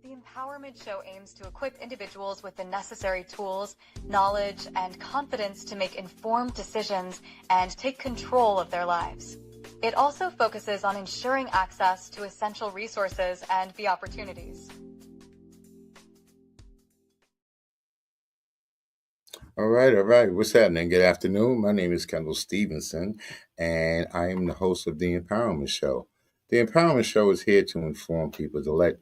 The Empowerment Show aims to equip individuals with the necessary tools, knowledge, and confidence to make informed decisions and take control of their lives. It also focuses on ensuring access to essential resources and the opportunities. All right. What's happening? Good afternoon. My name is Kendall Stevenson, and I am the host of The Empowerment Show. The Empowerment Show is here to inform people, to let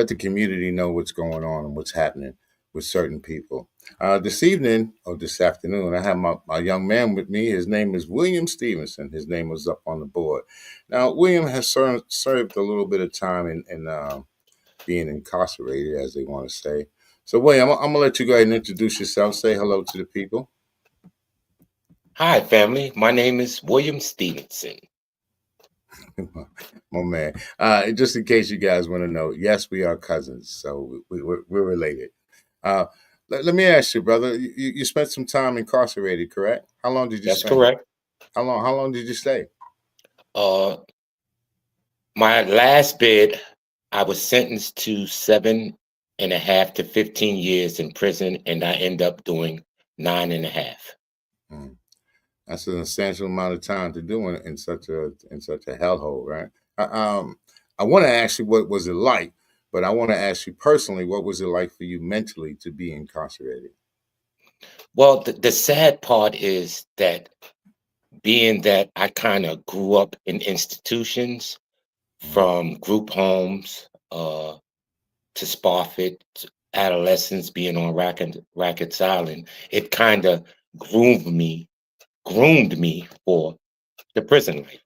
the community know what's going on and what's happening with certain people. This evening, or this afternoon, I have my young man with me. His name is William Stevenson. His name was up on the board. Now, William has served a little bit of time in being incarcerated, as they want to say. So, William, I'm gonna let you go ahead and introduce yourself. Say hello to the people. Hi, family. My name is William Stevenson. My man. Just in case you guys want to know, yes, we are cousins, so we're related. Uh, let me ask you, brother. You spent some time incarcerated, correct? How long did you That's spend? correct. How long did you stay? Uh, my last bid, I was sentenced to 7.5 to 15 years in prison, and I end up doing 9.5. Mm. That's an essential amount of time to do in such a hellhole, right? I, um, I want to ask you what was it like, but I want to ask you personally, what was it like for you mentally to be incarcerated? Well, the sad part is that being that I kind of grew up in institutions Mm. from group homes to Spofford, to adolescence being on Rackett's Island, it kind of groomed me, groomed me for the prison life.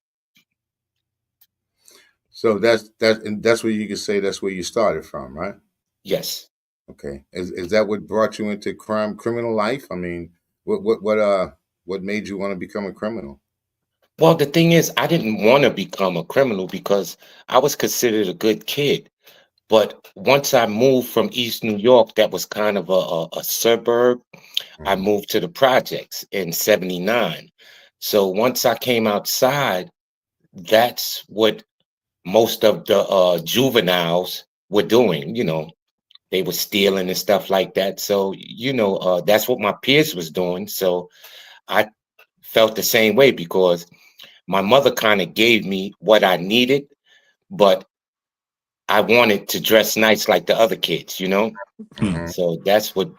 So and that's where you can say that's where you started from, right? Yes. Okay. Is that what brought you into criminal life? I mean, what made you want to become a criminal? Well, the thing is, I didn't want to become a criminal because I was considered a good kid. But once I moved from East New York, that was kind of a suburb. I Hmm. moved to the projects in 79. So once I came outside, that's what most of the juveniles were doing. They were stealing and stuff like that. So, that's what my peers was doing. So I felt the same way because my mother kind of gave me what I needed, but I wanted to dress nice like the other kids. Hmm. So that's what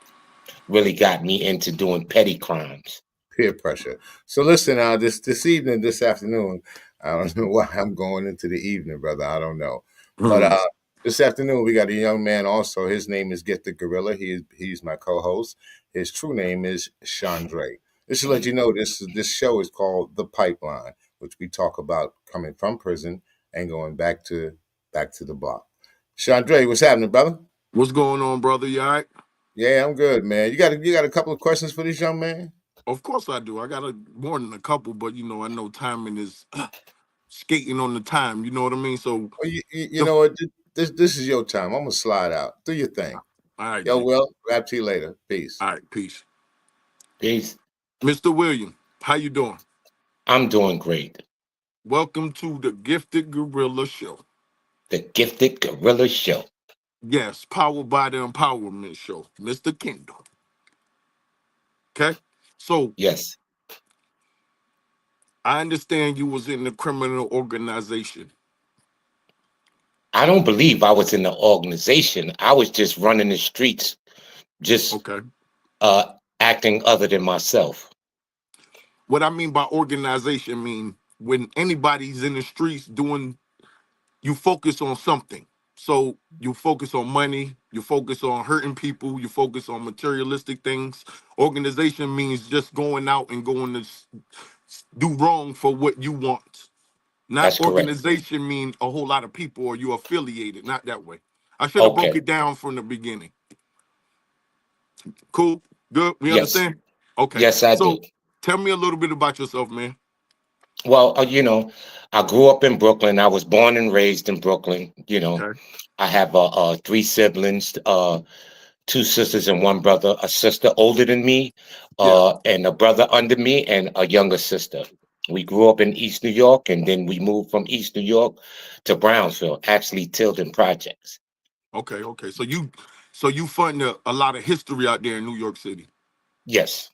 really got me into doing petty crimes. Peer pressure. So listen, this evening, this afternoon, I don't know why I'm going into the evening, brother. I don't know, but Mhm. this afternoon we got a young man. Also, his name is Get the Gorilla. He's my co-host. His true name is Chandre. Just to let you know, this show is called The Pipeline, which we talk about coming from prison and going back to the block. Chandre, what's happening, brother? What's going on, brother? You all right? Yeah, I'm good, man. You got a couple of questions for this young man? Of course I do. I got more than a couple, but I know timing is skating on the time. You know what I mean? So, Well, you the know what? This is your time. I'm gonna slide out. Do your thing. all right, Yo, G. Will, rap to you later. Peace. All right, peace, Peace. Mr. William. How you doing? I'm doing great. Welcome to the Gifted Gorilla Show. The Gifted Gorilla Show. Yes, powered by the Empowerment Show, Mr. Kendall. Okay, so Yes. I understand you was in the criminal organization. I don't believe I was in the organization. I was just running the streets, just Okay, uh acting other than myself. what I mean by organization mean when anybody's in the streets doing you focus on something. So you focus on money, you focus on hurting people, you focus on materialistic things. Organization means just going out and going to do wrong for what you want. Not That's correct. organization mean a whole lot of people or you affiliated, not that way. I should have broke Okay. it down from the beginning. Cool? Good? We Yes. understand? Okay. Yes, I do. So tell me a little bit about yourself, man. Well, I grew up in Brooklyn. I was born and raised in Brooklyn. Okay. I have three siblings, two sisters and one brother. A sister older than me, Yeah. and a brother under me, and a younger sister. We grew up in East New York, and then we moved from East New York to Brownsville, actually Tilden Projects. Okay, okay. So you fund a lot of history out there in New York City. Yes.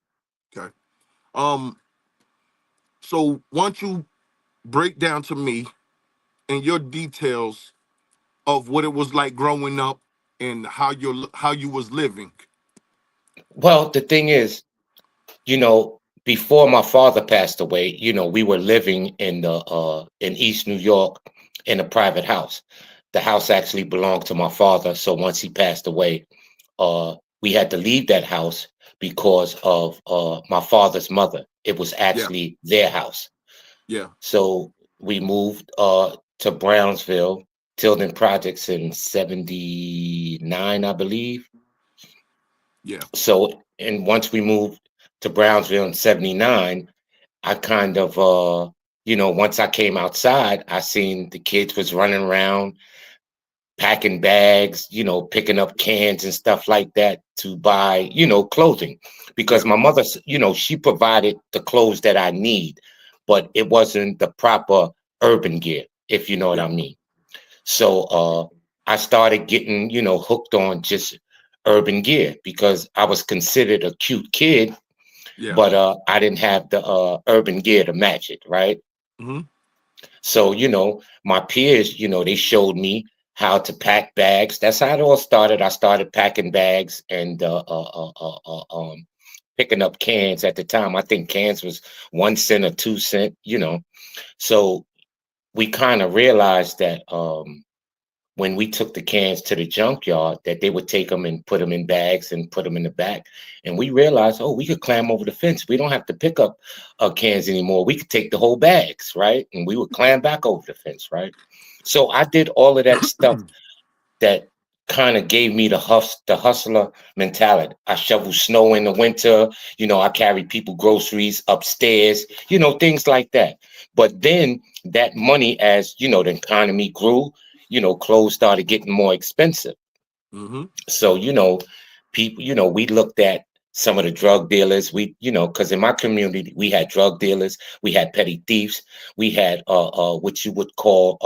Okay. Um. So once you break down to me and your details of what it was like growing up and how you was living. Well, the thing is, before my father passed away, we were living in East New York in a private house. The house actually belonged to my father. So once he passed away, we had to leave that house because of my father's mother. It was Yeah, actually their house. yeah, So we moved to Brownsville, Tilden Projects in 79, I believe. yeah. So, and once we moved to Brownsville in 79, I kind of, once I came outside, I seen the kids was running around packing bags, picking up cans and stuff like that to buy, clothing. Because Yeah. my mother, she provided the clothes that I need, but it wasn't the proper urban gear, if you know what Yeah. I mean. So I started getting, hooked on just urban gear because I was considered a cute kid, Yeah. but I didn't have the urban gear to match it, right? Hmm. So, my peers, they showed me how to pack bags. That's how it all started. I started packing bags and picking up cans at the time. I think cans was 1 cent or 2 cent, So we kind of realized that when we took the cans to the junkyard, that they would take them and put them in bags and put them in the back. And we realized, oh, we could climb over the fence. We don't have to pick up cans anymore. We could take the whole bags, right? And we would climb back over the fence, right? So I did all of that stuff that kind of gave me the hustler mentality. I shovel snow in the winter, I carry people groceries upstairs, things like that. But then that money, as the economy grew, clothes started getting more expensive. Hmm. So, people, we looked at some of the drug dealers. Because in my community, we had drug dealers, we had petty thieves, we had what you would call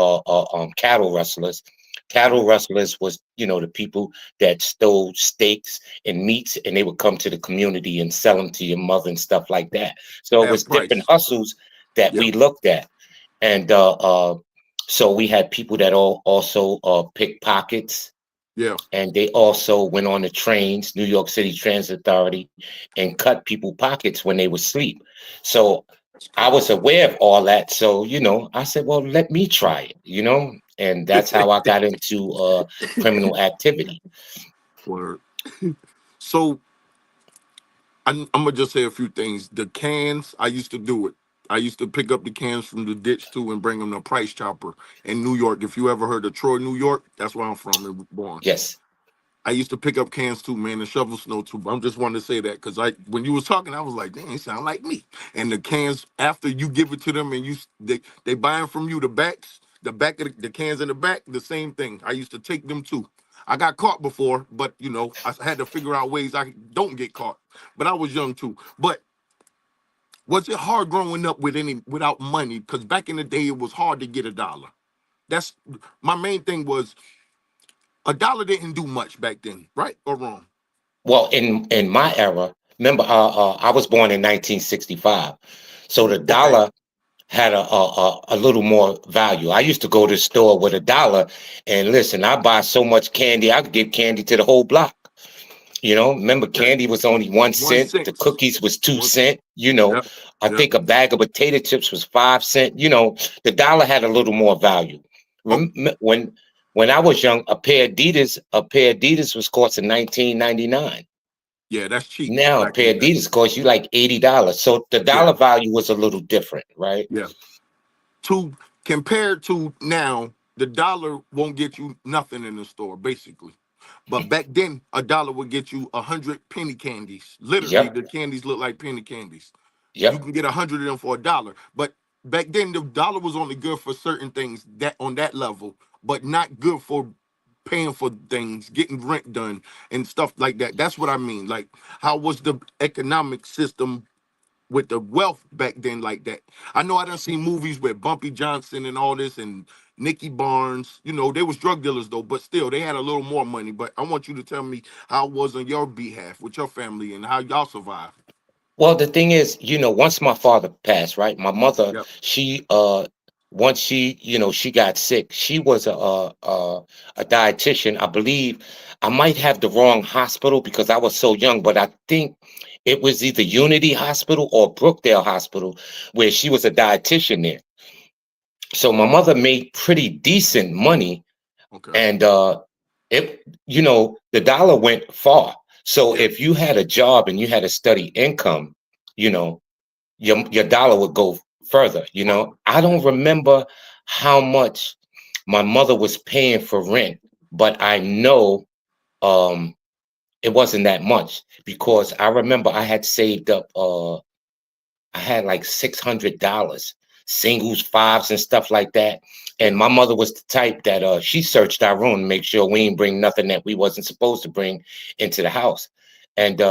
cattle rustlers. Cattle rustlers was, the people that stole steaks and meats, and they would come to the community and sell them to your mother and stuff like that. So it was Half different price. hustles that Yeah. we looked at, and so we had people that also pickpockets, Yeah. and they also went on the trains, New York City Transit Authority, and cut people pockets when they were asleep. So That's I was crazy. aware of all that. So, I said, well, let me try it, and that's how I got into criminal activity. Word. So I'm gonna just say a few things. The cans, I used to do it. I used to pick up the cans from the ditch too and bring them to Price Chopper in New York. If you ever heard of Troy, New York, that's where I'm from and born. Yes. I used to pick up cans too, man, and shovel snow too. I'm just wanted to say that because when you was talking, I was like, dang, it sound like me. And the cans, after you give it to them and they buy them from you, the back of the cans in the back, the same thing. I used to take them too. I got caught before, but I had to figure out ways I don't get caught. But I was young too. But was it hard growing up without money? Because back in the day, it was hard to get a dollar. That's my main thing was a dollar didn't do much back then, right or wrong? Well, in my era, remember, I was born in 1965, so the Okay. dollar had a little more value. I used to go to the store with a dollar, and listen, I buy so much candy, I could give candy to the whole block. Remember, Okay. candy was only one One cent. The cent. cookies was two One. cent. Yep. I Yep. think a bag of potato chips was 5 cent. The dollar had a little more value. Oh, When I was young, a pair of Adidas was costing 19.99. yeah, that's cheap Now a back in the pair of day. Adidas costs you like $80. So the Yeah. dollar value was a little different, right? Yeah. To Compared to now, the dollar won't get you nothing in the store, basically. But back then, a dollar would get you 100 penny candies. Literally, Yep. the candies look like penny candies. You Yep. can get 100 of them for a dollar. But back then, the dollar was only good for certain things that on that level, but not good for paying for things, getting rent done, and stuff like that. That's what I mean. Like, how was the economic system with the wealth back then like that? I know I done seen movies with Bumpy Johnson and all this, and Nicky Barnes. You know, they was drug dealers though, but still they had a little more money. But I want you to tell me how it was on your behalf with your family and how y'all survived. Well, the thing is, once my father passed, right? My mother, Yep. she once she got sick. She was a dietitian. I believe I might have the wrong hospital because I was so young, but I think it was either Unity Hospital or Brookdale Hospital where she was a dietitian there. So my mother made pretty decent money, Okay. and the dollar went far. So Yeah. if you had a job and you had a steady income, you know, your dollar would go further. I don't remember how much my mother was paying for rent, but I know um it wasn't that much because I remember I had saved up I had like $600, singles, fives, and stuff like that. And Yeah. my mother was the type that she searched our room to make sure we didn't bring nothing that we wasn't supposed to bring into the house. And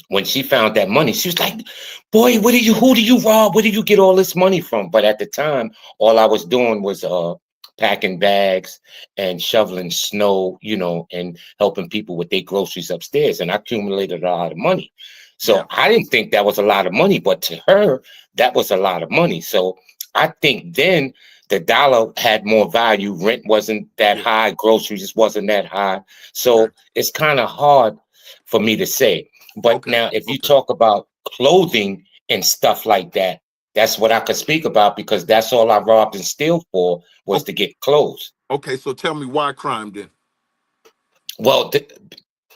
when she found that money, she was like, "Boy, who do you rob? Where do you get all this money from?" But at the time, all I was doing was packing bags and shoveling snow, and helping people with their groceries upstairs. And I accumulated a lot of money. So Yeah. I didn't think that was a lot of money, but to her, that was a lot of money. So I think then the dollar had more value. Rent wasn't that Yeah. high. Groceries wasn't that high. So Okay. it's kind of hard for me to say. But Okay. now, if you Okay. talk about clothing and stuff like that, that's what I could speak about because that's all I robbed and steal for was Okay. to get clothes. Okay. So tell me why crime then? Well,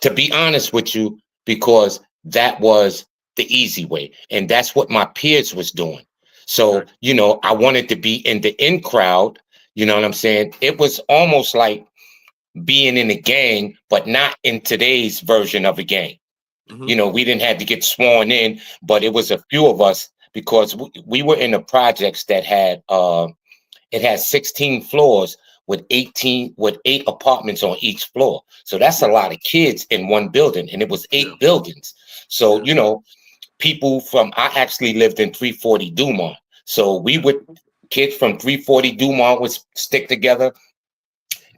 to be honest with you, because that was the easy way, and that's what my peers was doing. So, Okay. I wanted to be in the in crowd. You know what I'm saying? It was almost like being in a gang, but not in today's version of a gang. Mm-hmm. We didn't have to get sworn in, but it was a few of us because we were in the projects that had it had 16 floors with 8 apartments on each floor. So that's a Yeah. lot of kids in one building, and it was Yeah. 8 buildings. So Yeah. people I actually lived in 340 Dumont. So we Yeah. would kids from 340 Dumont would stick together.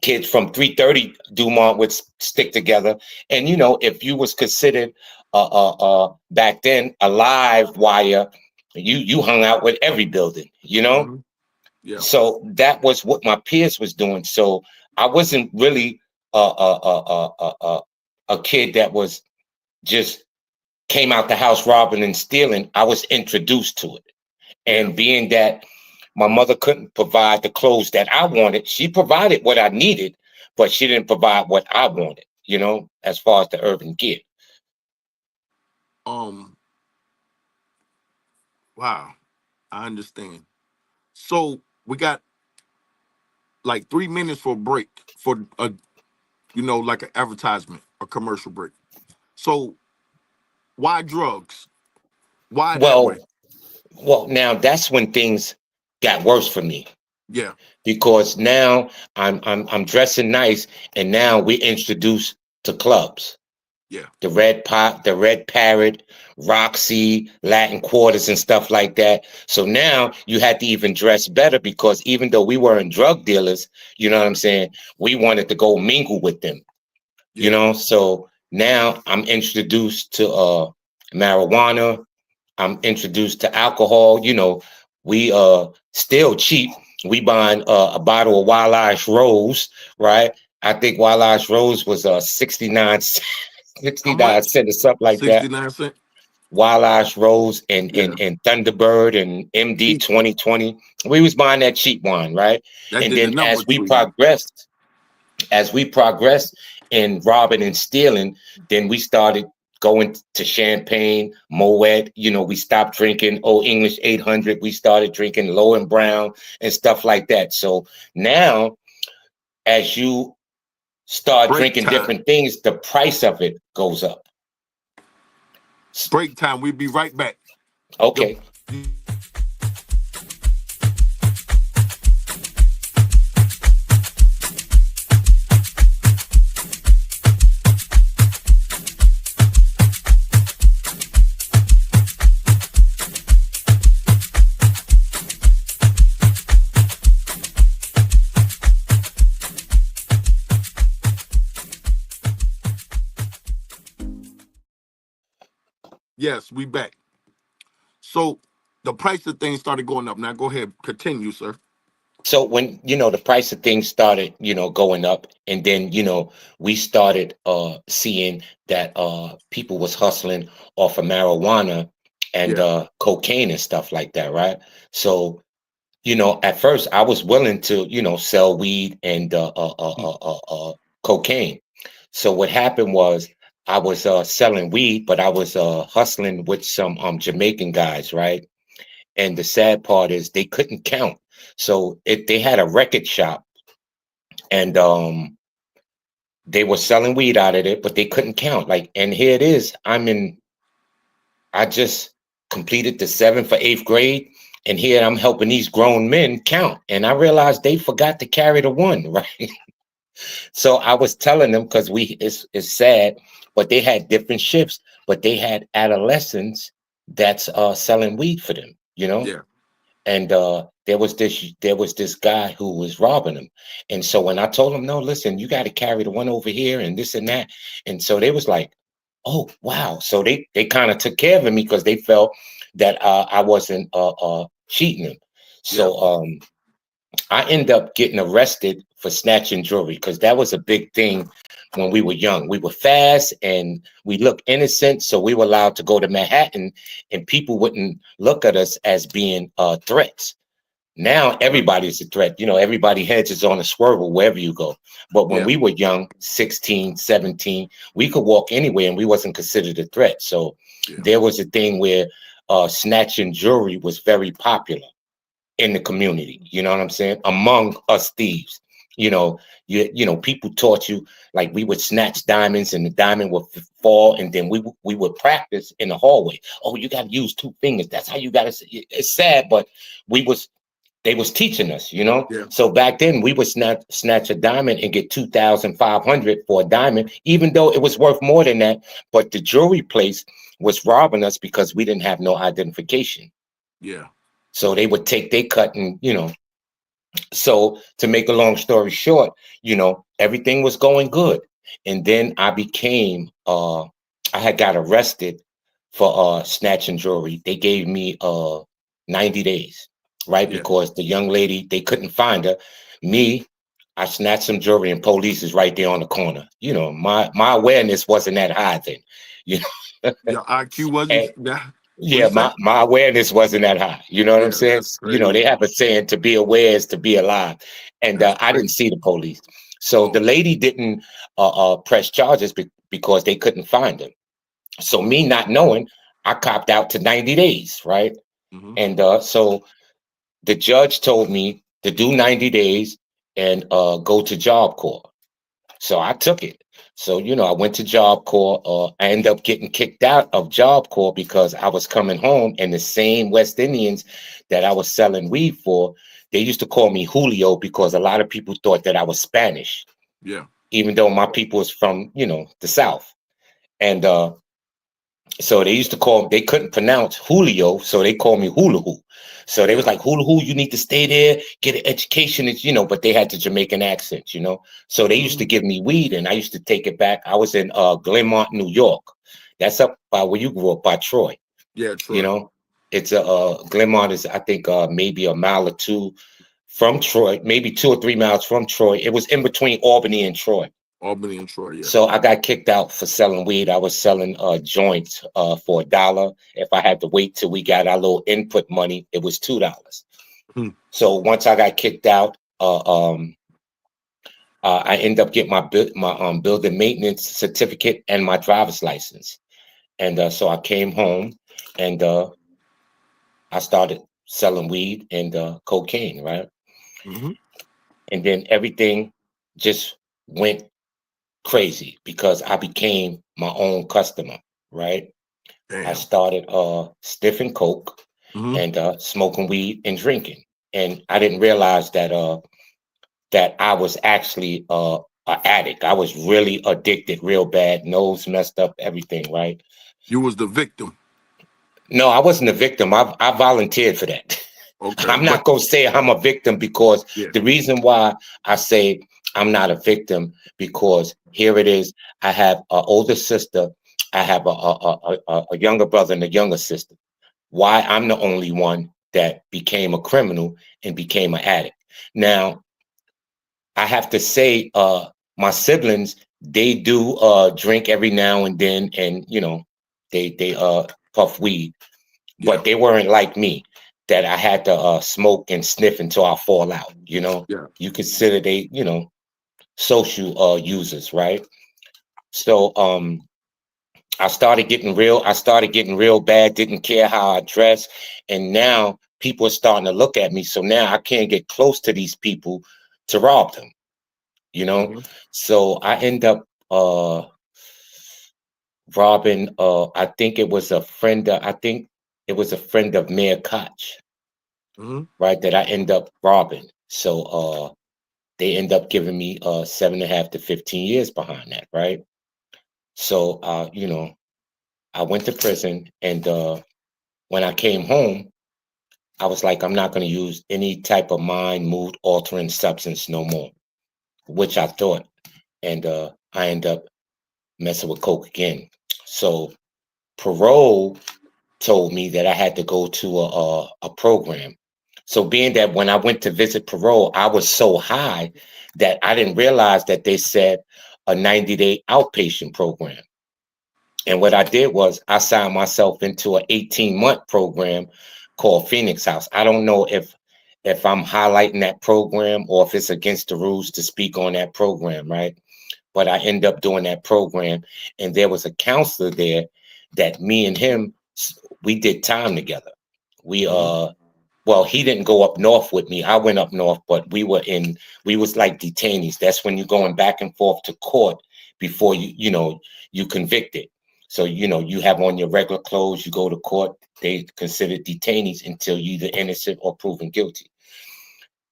Kids from 330 Dumont would stick together. And if you was considered back then a live wire, you hung out with every building. Mm-hmm. Yeah. So that was what my peers was doing. So I wasn't really a kid that was just came out the house robbing and stealing. I was introduced to it. Yeah. And being that my mother couldn't provide the clothes that I wanted, she provided what I needed, but she didn't provide what I wanted, as far as the urban gear. Wow. I understand. So we got like 3 minutes for a break for a like an advertisement, a commercial break. So why drugs? Why that Well, way? now that's when things got worse for me Yeah. because now I'm dressing nice, and now we're introduced to clubs. Yeah. The Red Parrot, Roxy, Latin Quarters, and stuff like that. So now you had to even dress better because even though we weren't drug dealers, you know what I'm saying, we wanted to go mingle with them. Yeah. So now I'm introduced to marijuana. I'm introduced to alcohol. We still cheap. We buying a bottle of Wild Irish Rose, right? I think Wild Irish Rose was 69 How 69 much? cents or something like that. 69 cents. Wild Ash Rose and, Yeah. and Thunderbird and MD See, 2020. We was buying that cheap wine, right? that And did the then numbers for you. as we progressed in robbing and stealing, then we started going to champagne, Moet. We stopped drinking Old English 800. We started drinking Low and Brown and stuff like that. So now, as you start Break drinking time. different things, the price of it goes up. Break time. We'll be right back. Okay. Yes, we back. So the price of things started going up. Now go ahead, continue, sir. So when, the price of things started, going up, and then, we started seeing that people was hustling off of marijuana and Yeah, cocaine and stuff like that, right? So, at first I was willing to, sell weed and cocaine. So what happened was I was selling weed, but I was hustling with some Jamaican guys, right? And the sad part is they couldn't count. So they had a record shop, and they were selling weed out of it, but they couldn't count. Like, and here it is. I just completed the 7th or 8th grade, and here I'm helping these grown men count. And I realized they forgot to carry the one, right? So I was telling them, because it's sad, but they had different shifts, but they had adolescents that's selling weed for them, yeah, and there was this guy who was robbing them. And so when I told him, no, listen, you got to carry the one over here and this and that. And so they was like, oh wow. So they kind of took care of me because they felt that I wasn't cheating them. yeah, So I end up getting arrested for snatching jewelry, because that was a big thing when we were young. We were fast and we looked innocent, so we were allowed to go to Manhattan, and people wouldn't look at us as being threats. Now everybody's a threat. Everybody heads is on a swivel wherever you go. But when yeah, we were young, 16, 17, we could walk anywhere and we wasn't considered a threat. So yeah, there was a thing where snatching jewelry was very popular in the community. You know what I'm saying? Among us thieves. People taught you, like, we would snatch diamonds and the diamond would fall, and then we would practice in the hallway. Oh, you got to use 2 fingers. That's how you got to. It's sad, but they was teaching us. yeah, So back then we would snatch a diamond and get 2,500 for a diamond, even though it was worth more than that. But the jewelry place was robbing us because we didn't have no identification. yeah, So they would take their cut, and so to make a long story short, everything was going good. And then I had got arrested for snatching jewelry. They gave me 90 days, right? yeah. Because the young lady, they couldn't find her. Me, I snatched some jewelry and police is right there on the corner. My awareness wasn't that high then. You Your IQ know. wasn't that. What Yeah, you say? my awareness wasn't that high. You know what I'm Yeah, saying? that's They crazy. have a saying, to be aware is to be alive. And That's I didn't crazy. see the police. So Oh, the lady didn't press charges because they couldn't find him. So me not knowing, I copped out to 90 days, right? hmm, And so the judge told me to do 90 days and go to Job Corps. So I took it. So, I went to Job Corps. I ended up getting kicked out of Job Corps because I was coming home, and the same West Indians that I was selling weed for, they used to call me Julio because a lot of people thought that I was Spanish, yeah, even though my people was from, the South. And so they couldn't pronounce Julio, so they called me Hula Hoo. So they was yeah. like, Hula Hoo, you need to stay there, get an education, but they had the Jamaican accent. So they used Hmm. to give me weed, and I used to take it back. I was in Glenmont, New York. That's up by where you grew up, by Troy. Yeah, You Troy. know, it's Glenmont is, I think, maybe a mile or two from Troy, maybe 2 or 3 miles from Troy. It was in between Albany and Troy. Albany and Troy. Yeah. So I got kicked out for selling weed. I was selling joints for $1. If I had to wait till we got our little input money, it was $2. Hmm. So once I got kicked out, I ended up getting my building maintenance certificate and my driver's license. And so I came home, and I started selling weed and cocaine, right? Hmm. And then everything just went crazy because I became my own customer, right? I Damn. started sniffing coke Hmm. and smoking weed and drinking. And I didn't realize that I was actually an addict. I was really addicted, real bad, nose messed up, everything, right? You was the victim. No, I wasn't a victim. I volunteered for that. Okay, I'm but not going to say I'm a victim, because yeah. the reason why I say I'm not a victim, because here it is. I have an older sister I have a younger brother and a younger sister. Why I'm the only one that became a criminal and became an addict. Now, I have to say, my siblings, they do drink every now and then, and they puff weed, Yeah, but they weren't like me that I had to smoke and sniff until I fall out. yeah. You consider they, social users, right? So I started getting real bad, didn't care how I dressed. And now people are starting to look at me. So now I can't get close to these people to rob them, you know? Hmm. So I end up robbing I think it was a friend of Mayor Koch, Hmm. right? That I end up robbing. So they end up giving me 7.5 to 15 years behind that, right? So I went to prison, and when I came home, I was like, I'm not going to use any type of mind, mood altering substance no more, which I thought. And I end up messing with coke again. So parole told me that I had to go to a program. So being that when I went to visit parole, I was so high that I didn't realize that they said a 90-day outpatient program. And what I did was I signed myself into an 18-month program called Phoenix House. I don't know if I'm highlighting that program or if it's against the rules to speak on that program, right? But I end up doing that program, and there was a counselor there that me and him, we did time together. We Hmm. well, he didn't go up north with me. I went up north, but we was like detainees. That's when you're going back and forth to court before you convicted. So you have on your regular clothes, you go to court, they consider detainees until you're either innocent or proven guilty.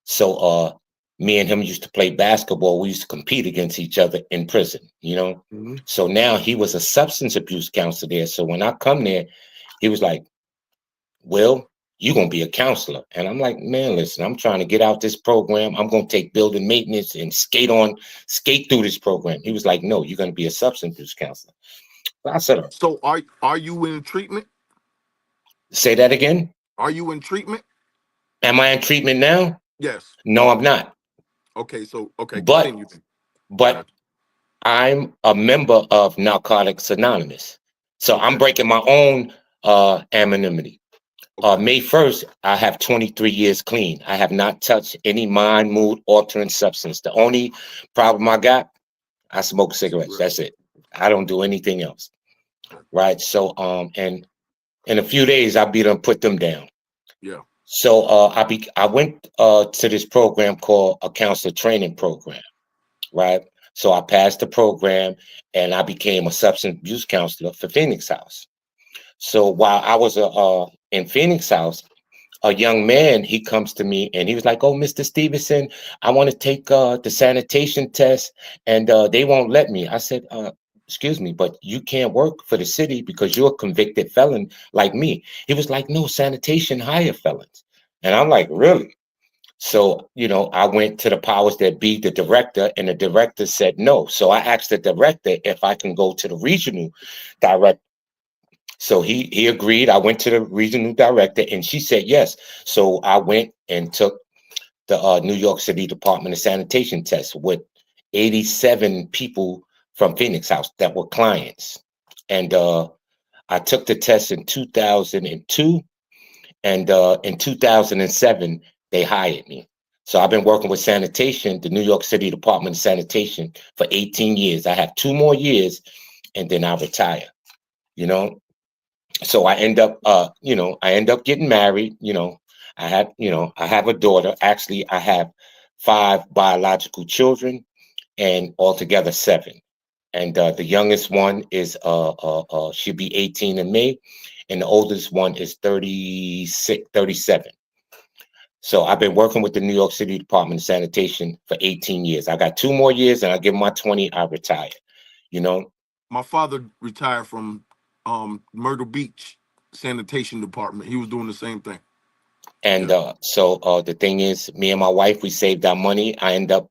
So me and him used to play basketball. We used to compete against each other in prison. Hmm. So now he was a substance abuse counselor there. So when I come there, he was like, well, you're gonna be a counselor. And I'm like, man, listen, I'm trying to get out this program. I'm gonna take building maintenance and skate through this program. He was like, no, you're gonna be a substance abuse counselor. So I said, So are you in treatment? say that again. Are you in treatment? Am I in treatment now? Yes. No, I'm not. Okay, so okay, But continue then. I but got I'm a member of Narcotics Anonymous. So you. I'm Okay, breaking my own anonymity. okay. May 1st, I have 23 years clean. I have not touched any mind, mood altering substance. The only problem I got, I smoke cigarettes. That's Cigarettes. it. I don't do anything else. Okay. Right. So and in a few days I'll be done put them down. Yeah. So I went to this program called a counselor training program, right? So I passed the program, and I became a substance abuse counselor for Phoenix House. So while I was in Phoenix House, a young man, he comes to me and he was like, oh, Mr. Stevenson, I want to take the sanitation test, and they won't let me. I said, excuse me, but you can't work for the city because you're a convicted felon like me. He was like, no, sanitation hire felons. And I'm like, really? So, I went to the powers that be, the director, and the director said no. So I asked the director if I can go to the regional director. So he agreed. I went to the regional director, and she said yes. So I went and took the New York City Department of Sanitation test with 87 people from Phoenix House that were clients. And I took the test in 2002, and in 2007, they hired me. So I've been working with sanitation, the New York City Department of Sanitation, for 18 years. I have 2 more years, and then I retire. You know, so I end up getting married. I have a daughter. Actually, I have 5 biological children, and altogether 7. And the youngest one is she'll be 18 in May, and the oldest one is 36, 37. So I've been working with the New York City Department of Sanitation for 18 years. I got 2 more years, and I give my 20, I retire. You know, My father retired from Myrtle Beach sanitation department. He was doing the same thing. And so the thing is, me and my wife, we saved our money. I end up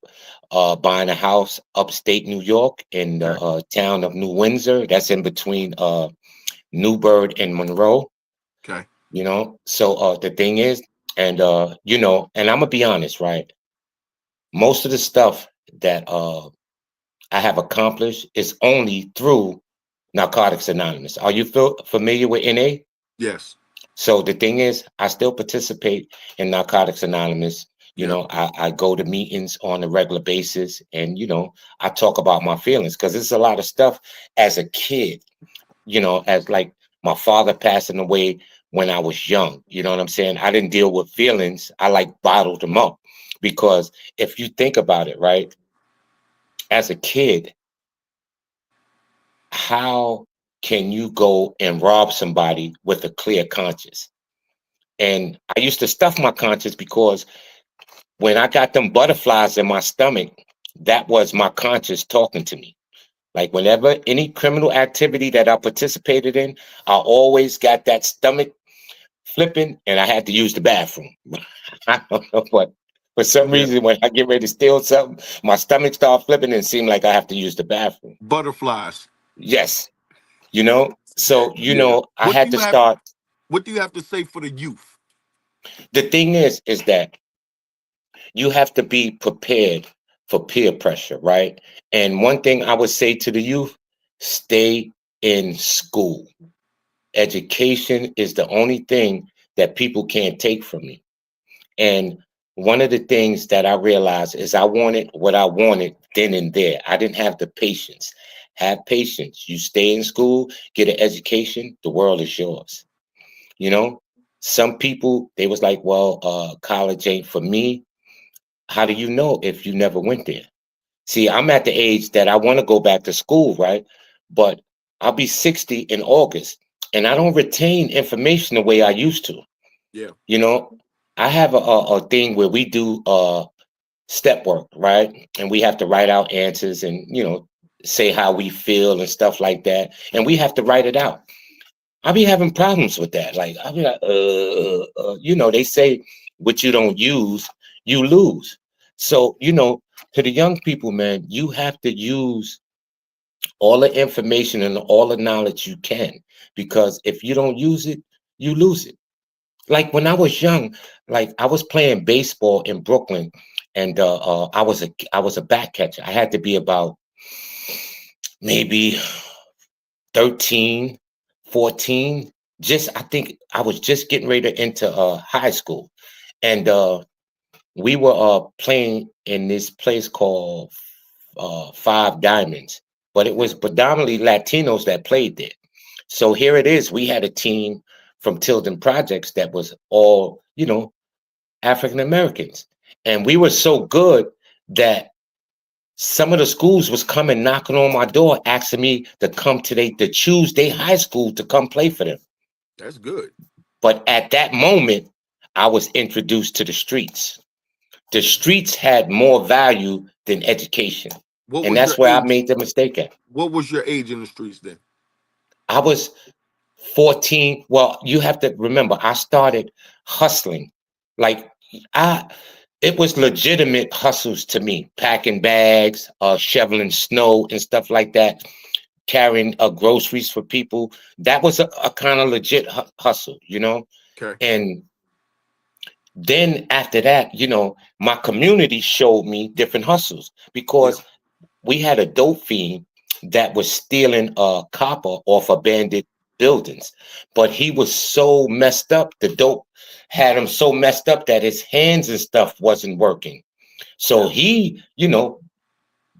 buying a house upstate New York in the town of New Windsor. That's in between Newburgh and Monroe. Okay. You know, so the thing is, and you know, and I'm gonna be honest, right? Most of the stuff that I have accomplished is only through Narcotics Anonymous. Are you familiar with NA? Yes. So the thing is, I still participate in Narcotics Anonymous. You Yeah. know, I go to meetings on a regular basis, and you know, I talk about my feelings because there's a lot of stuff as a kid. You know, as like my father passing away when I was young. You know what I'm saying? I didn't deal with feelings. I like bottled them up because if you think about it, right, as a kid, how can you go and rob somebody with a clear conscience? And I used to stuff my conscience because when I got them butterflies in my stomach, that was my conscience talking to me. Like whenever any criminal activity that I participated in, I always got that stomach flipping and I had to use the bathroom. I don't know what. For some Yeah. reason, when I get ready to steal something, my stomach starts flipping and it seemed like I have to use the bathroom. Butterflies. Yes. You know, so, you Yeah. know, I had to start. What do you have to say for the youth? The thing is that you have to be prepared for peer pressure, right? And one thing I would say to the youth, stay in school. Education is the only thing that people can't take from me. And one of the things that I realized is I wanted what I wanted then and there. I didn't have the patience. Have patience. You stay in school, get an education, the world is yours. You know, some people, they was like, well, college ain't for me. How do you know if you never went there? See, I'm at the age that I want to go back to school, right? But I'll be 60 in August and I don't retain information the way I used to. Yeah. You know, I have a thing where we do step work, right? And we have to write out answers and, you know, say how we feel and stuff like that. And we have to write it out. I be having problems with that. Like, I be like, you know, they say what you don't use, you lose. So, you know, to the young people, man, you have to use all the information and all the knowledge you can, because if you don't use it, you lose it. Like when I was young, like I was playing baseball in Brooklyn, and I was a back catcher. I had to be about maybe 13, 14. Just I think I was just getting ready to enter high school. And we were playing in this place called Five Diamonds, but it was predominantly Latinos that played there. So here it is. We had a team from Tilden Projects that was all, you know, African Americans. And we were so good that some of the schools was coming knocking on my door asking me to come to the choose their high school to come play for them. That's good. But at that moment, I was introduced to the streets. The streets had more value than education. What And was that's your where I age? made the mistake at. What was your age in the streets then? I was 14. Well, you have to remember, I started hustling. Like I it was legitimate hustles to me, packing bags, shoveling snow and stuff like that, carrying groceries for people. That was a kind of legit hustle, you know? Okay. And then after that, you know, my community showed me different hustles Yeah. because we had a dope fiend that was stealing copper off abandoned buildings, but he was so messed up. The dope had him so messed up that his hands and stuff wasn't working. So Yeah. he, you know,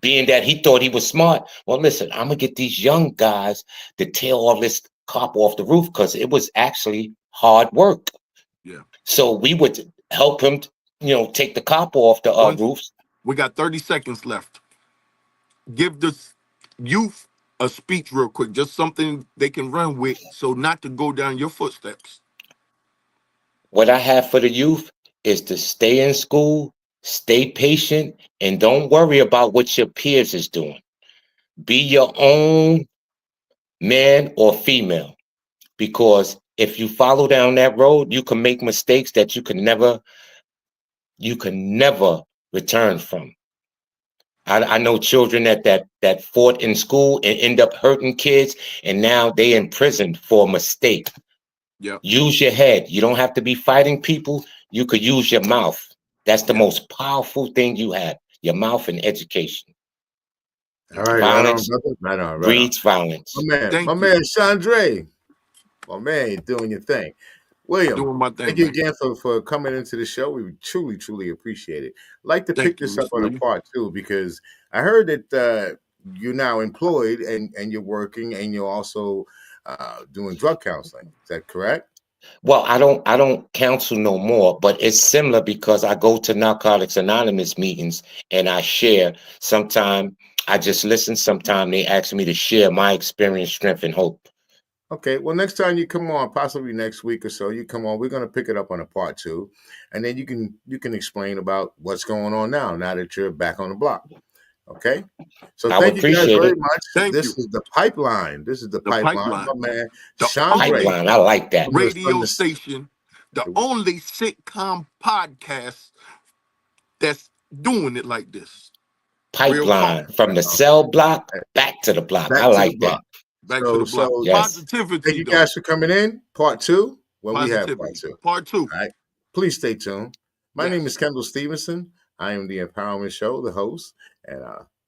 being that he thought he was smart, well, listen, I'm gonna get these young guys to tear all this copper off the roof because it was actually hard work. Yeah. So we would help him, you know, take the copper off the Once roofs. we got 30 seconds left. Give the youth a speech real quick, just something they can run with so not to go down your footsteps. What I have for the youth is to stay in school, stay patient, and don't worry about what your peers is doing. Be your own man or female, because if you follow down that road, you can make mistakes that you can never return from. I know children that fought in school and end up hurting kids, and now they in prison for a mistake. Yep. Use your head. You don't have to be fighting people. You could use your mouth. That's the Yep. most powerful thing you have, your mouth and education. All right, Violence right on. breeds violence. Thank My you. man, Chandre. My man, you're doing your thing. William, Doing my thing, thank you man. again for coming into the show. We truly, truly appreciate it. I'd like to Thank pick you, this up Mr. on a William. part 2 because I heard that you're now employed and you're working and you're also doing drug counseling. Is that correct? Well, I don't counsel no more, but it's similar because I go to Narcotics Anonymous meetings and I share. Sometime I just listen. Sometime they ask me to share my experience, strength, and hope. Okay, well, next time you come on, possibly next week or so, you come on. We're going to pick it up on a part 2, and then you can explain about what's going on now that you're back on the block. Okay, so I would thank you guys appreciate very it. much. Thank This you. is the pipeline. This is the The pipeline. pipeline. My man, The Chandre. only Pipeline. I like that. radio station, the only sitcom podcast that's doing it like this. Real Pipeline talk. from the cell block back to the block. Back I to the like that. block. Back to the block. So Yes. Positivity, thank you though. guys for coming in. Part 2 when we have part Positivity. 2. Part 2. All right. Please stay tuned. My Yes. name is Kendall Stevenson. I am the Empowerment Show, the host, and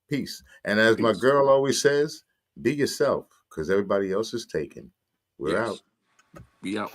peace. And as my Peace. girl always says, be yourself because everybody else is taken. We're Yes. out. Be out.